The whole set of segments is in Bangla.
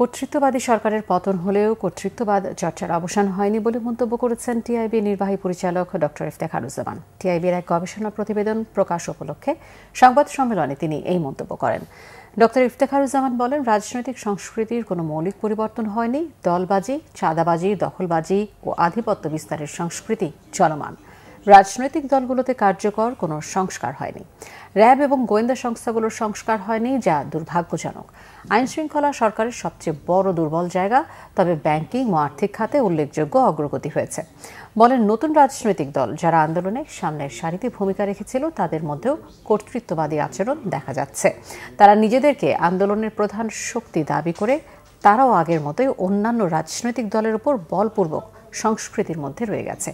কর্তৃত্ববাদী সরকারের পতন হলেও কর্তৃত্ববাদ চর্চার অবসান হয়নি বলে মন্তব্য করেছেন টিআইবি নির্বাহী পরিচালক ডক্টর ইফতেখারুজ্জামান। টিআইবির এক গবেষণা প্রতিবেদন প্রকাশ উপলক্ষে সংবাদ সম্মেলনে তিনি এই মন্তব্য করেন। ডক্টর ইফতেখারুজ্জামান বলেন, রাজনৈতিক সংস্কৃতির কোনো মৌলিক পরিবর্তন হয়নি। দলবাজি, চাঁদাবাজি, দখলবাজি ও আধিপত্য বিস্তারের সংস্কৃতি চলমান। রাজনৈতিক দলগুলোতে কার্যকর কোনো সংস্কার হয়নি। র্যাব এবং গোয়েন্দা সংস্থাগুলোর সংস্কার হয়নি, যা দুর্ভাগ্যজনক। আইনশৃঙ্খলা সরকারের সবচেয়ে বড় দুর্বল জায়গা, তবে ব্যাংকিং ও আর্থিক খাতে উল্লেখযোগ্য অগ্রগতি হয়েছে। বলেন, নতুন রাজনৈতিক দল যারা আন্দোলনে সামনের সারিতে ভূমিকা রেখেছিল তাদের মধ্যেও কর্তৃত্ববাদী আচরণ দেখা যাচ্ছে। তারা নিজেদেরকে আন্দোলনের প্রধান শক্তি দাবি করে তারাও আগের মতোই অন্যান্য রাজনৈতিক দলের উপর বলপূর্বক সংস্কৃতির মধ্যে রয়ে গেছে।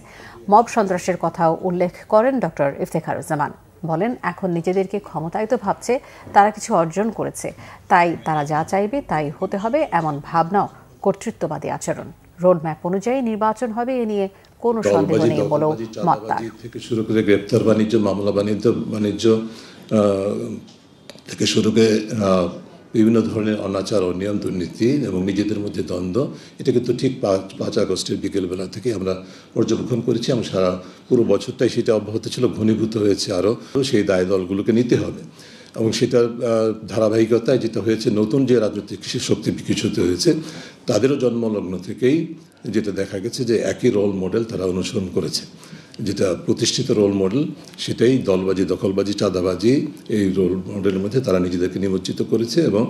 মব সন্ত্রাসের কথাও উল্লেখ করেন ডক্টর ইফতেখারুজ্জামান। বলেন, এখন নিজেদেরকে ক্ষমতায়িত ভাবছে, তারা কিছু অর্জন করেছে, তাই তারা যা চাইবে তাই হতে হবে, এমন ভাবনাও কর্তৃত্ববাদী আচরণ। রোডম্যাপ অনুযায়ী নির্বাচন হবে, এ নিয়ে কোনো সন্দেহ নেই বলেও মত তার। থেকে শুরু করে গ্রেপ্তার বাণিজ্য, মামলা বাণিজ্য থেকে শুরু করে বিভিন্ন ধরনের অনাচার, অনিয়ম, দুর্নীতি এবং নিজেদের মধ্যে দ্বন্দ্ব, এটা কিন্তু ঠিক 5 আগস্টের বিকেলবেলা থেকে আমরা পর্যবেক্ষণ করেছি এবং সারা পুরো বছরটাই সেটা অব্যাহত ছিল, ঘনীভূত হয়েছে। আরও সেই দায় দলগুলোকে নিতে হবে এবং সেটার ধারাবাহিকতায় যেটা হয়েছে, নতুন যে রাজনৈতিক শক্তি বিকশিত হয়েছে তাদেরও জন্মলগ্ন থেকেই যেটা দেখা গেছে যে একই রোল মডেল তারা অনুসরণ করেছে। যেটা প্রতিষ্ঠিত রোল মডেল, সেটাই দলবাজি, দখলবাজি, চাঁদাবাজি, এই রোল মডেলের মধ্যে তারা নিজেদেরকে নিমজ্জিত করেছে এবং